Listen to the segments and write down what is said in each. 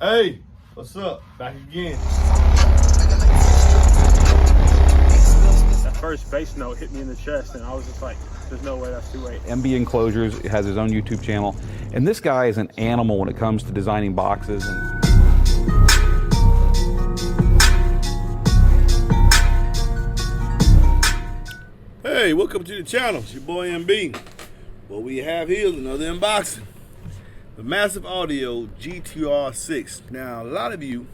Hey, what's up? Back again. That first bass note hit me in the chest, and I was just like, there's no way that's 2.8. MB Enclosures has his own YouTube channel, and this guy is an animal when it comes to designing boxes. Hey, welcome to the channel. It's your boy MB. What we have here is another unboxing. The Massive Audio GTR 6. Now, a lot of you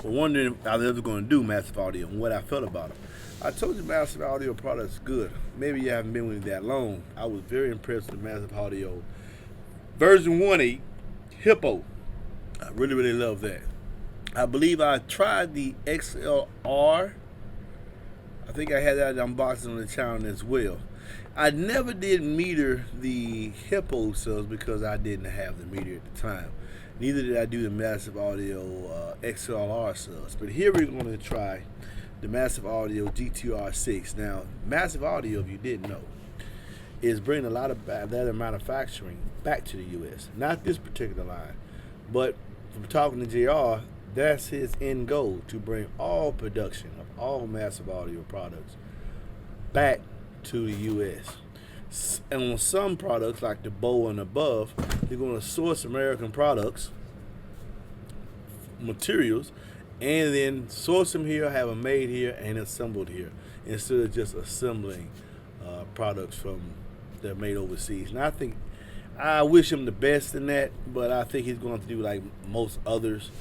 were wondering how they were going to do Massive Audio and what I felt about it. I told you Massive Audio product's good. Maybe you haven't been with it that long. I was very impressed with the Massive Audio version 1.8 Hippo. I really love that. I believe I tried the XLR. I think I had that unboxing on the channel as well. I never did meter the Hippo cells because I didn't have the meter at the time. Neither did I do the Massive Audio XLR cells. But here we're going to try the Massive Audio GTR 6. Now, Massive Audio, if you didn't know, is bringing a lot of that manufacturing back to the U.S. Not this particular line, but from talking to JR, that's his end goal, to bring all production of all Massive Audio products back to the U.S. And on some products, like the Bow and above, they're going to source American products, materials, and then source them here, have them made here, and assembled here, instead of just assembling products from that are made overseas. And I wish him the best in that, but I think he's going to do like most others.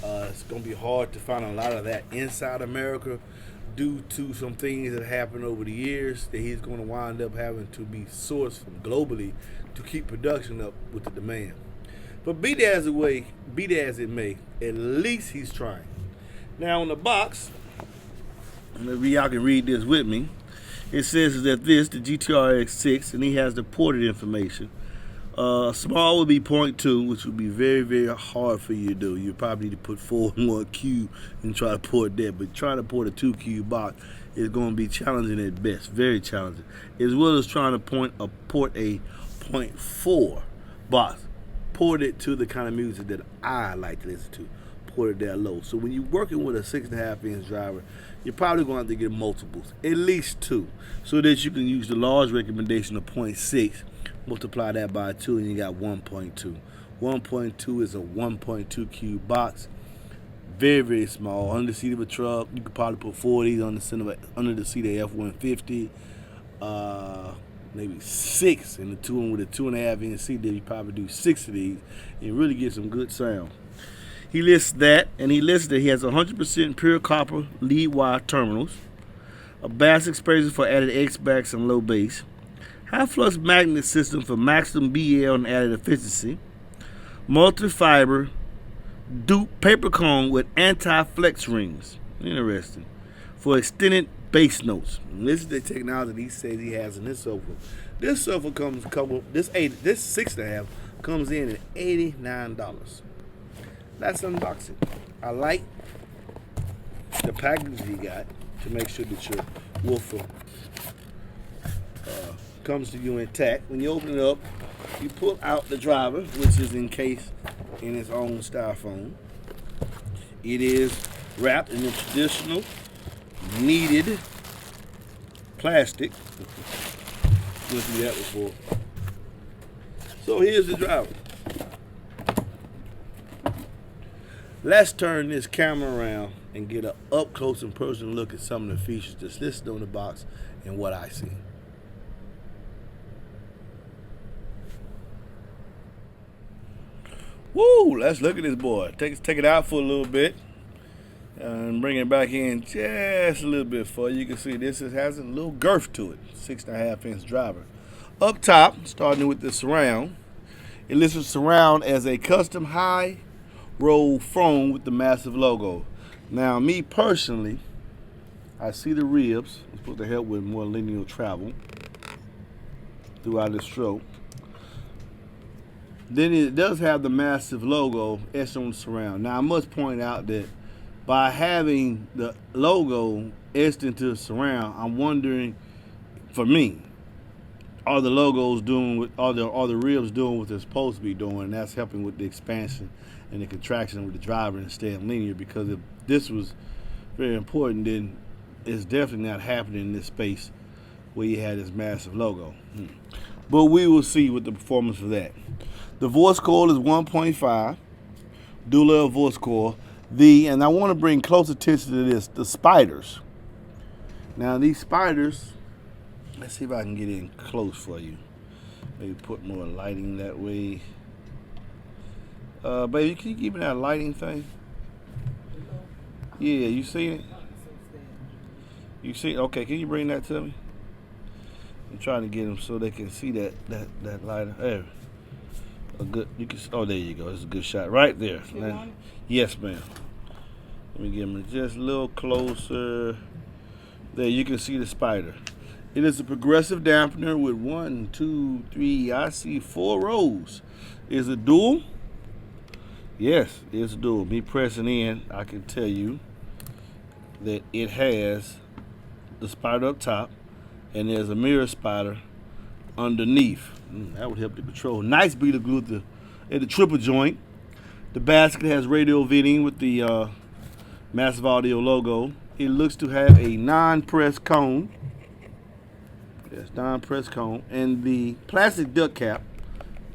It's going to be hard to find a lot of that inside America due to some things that happened over the years that he's going to wind up having to be sourced from globally to keep production up with the demand. But be that as it may, at least he's trying. Now on the box, maybe y'all can read this with me. It says that this, the GTR X6, and he has the ported information. Small would be 0.2, which would be very hard for you to do. You probably need to put 4 in 1 cube and try to port that. But trying to port a 2 cube box is going to be challenging at best, very challenging. As well as trying to port a 0.4 box. Port it to the kind of music that I like to listen to. Port it that low. So when you're working with a 6.5 inch driver, you're probably going to have to get multiples, at least 2, so that you can use the large recommendation of 0.6. Multiply that by 2 and you got 1.2. 1.2 is a 1.2 cube box. Very small. Under the seat of a truck, you could probably put 4 of these under the seat of F-150. Maybe 6 in the two one with a 2.5 inch seat. There you probably do 6 of these and really get some good sound. He lists that, and he lists that he has 100% pure copper lead wire terminals, a bass expander for added X-backs and low bass, high flux magnet system for maximum BL and added efficiency, multi-fiber dupe paper cone with anti-flex rings, interesting, for extended bass notes. And this is the technology he says he has in this sofa. This sofa this 6.5 comes in at $89. That's unboxing. I like the package he got to make sure that your woofer comes to you intact. When you open it up, you pull out the driver, which is encased in its own styrofoam. It is wrapped in the traditional kneaded plastic. Went through that before. So here's the driver. Let's turn this camera around and get an up close and personal look at some of the features that's listed on the box and what I see. Woo! Let's look at this boy. Take it out for a little bit and bring it back in just a little bit for you. You can see this has a little girth to it. 6.5 inch driver. Up top, starting with the surround, it lists surround as a custom high roll foam with the Massive logo. Now, me personally, I see the ribs. It's supposed to help with more linear travel throughout the stroke. Then it does have the Massive logo etched on the surround. Now, I must point out that by having the logo etched into the surround, I'm wondering, for me, are the logos doing what are the ribs doing what they're supposed to be doing, and that's helping with the expansion and the contraction with the driver and staying linear. Because if this was very important, then it's definitely not happening in this space where you had this massive logo. But we will see with the performance of that. The voice coil is 1.5 dual voice coil. And I want to bring close attention to this, the spiders. Now these spiders, let's see if I can get in close for you. Maybe put more lighting that way. Baby, can you give me that lighting thing? Yeah, you see it? You see it? Okay, can you bring that to me? I'm trying to get them so they can see that lighter. There. A good. You can. Oh, there you go. It's a good shot right there. Yes, ma'am. Let me get them just a little closer. There, you can see the spider. It is a progressive dampener with 1, 2, 3. I see 4 rows. Is it dual? Yes, it's dual. Me pressing in, I can tell you that it has the spider up top, and there's a mirror spider underneath. That would help the control. Nice beater glue at the triple joint. The basket has radial venting with the Massive Audio logo. It looks to have a non-press cone. Yes, non-press cone. And the plastic duct cap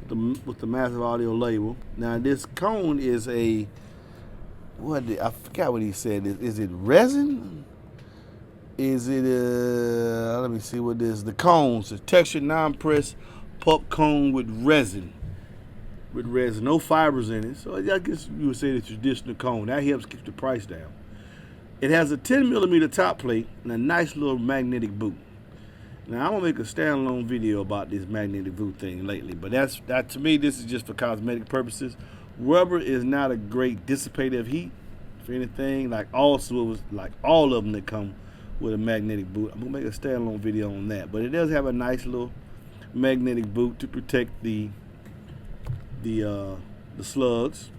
with the Massive Audio label. Now this cone is I forgot what he said. Is it resin? Is it let me see what this is. The cones, a textured non-press pulp cone with resin. No fibers in it. So I guess you would say the traditional cone. That helps keep the price down. It has a 10mm top plate and a nice little magnetic boot. Now I'm gonna make a standalone video about this magnetic boot thing lately, but that to me, this is just for cosmetic purposes. Rubber is not a great dissipator of heat. If anything, like all of them that come with a magnetic boot. I'm gonna make a standalone video on that. But it does have a nice little magnetic boot to protect the slugs.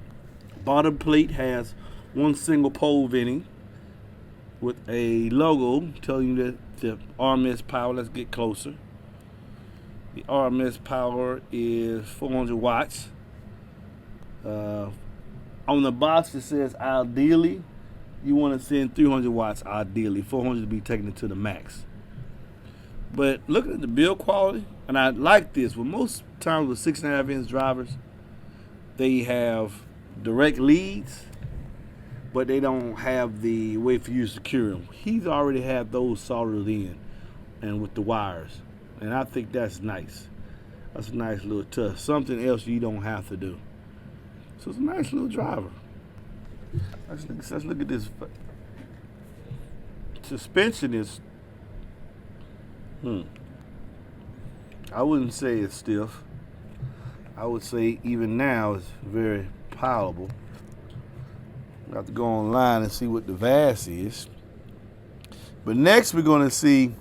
Bottom plate has one single pole venting with a logo telling you that the RMS power. Let's get closer. The RMS power is 400 watts. On the box it says ideally you want to send 300 watts, ideally 400 to be taken it to the max. But looking at the build quality, and I like this, well, most times with 6.5-inch drivers, they have direct leads, but they don't have the way for you to secure them. He's already had those soldered in and with the wires, and I think that's nice. That's a nice little touch, something else you don't have to do. So it's a nice little driver. Let's look at this. Suspension is, I wouldn't say it's stiff. I would say even now it's very palatable. I have to go online and see what the VAS is. But next we're going to see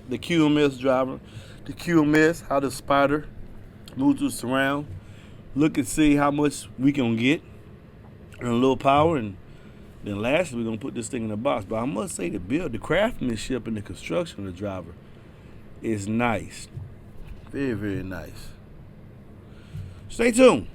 the QMS driver. The QMS, how the spider moves through surround. Look and see how much we can get and a little power. And then lastly, we're going to put this thing in the box. But I must say the craftsmanship and the construction of the driver is nice. Very, very nice. Stay tuned.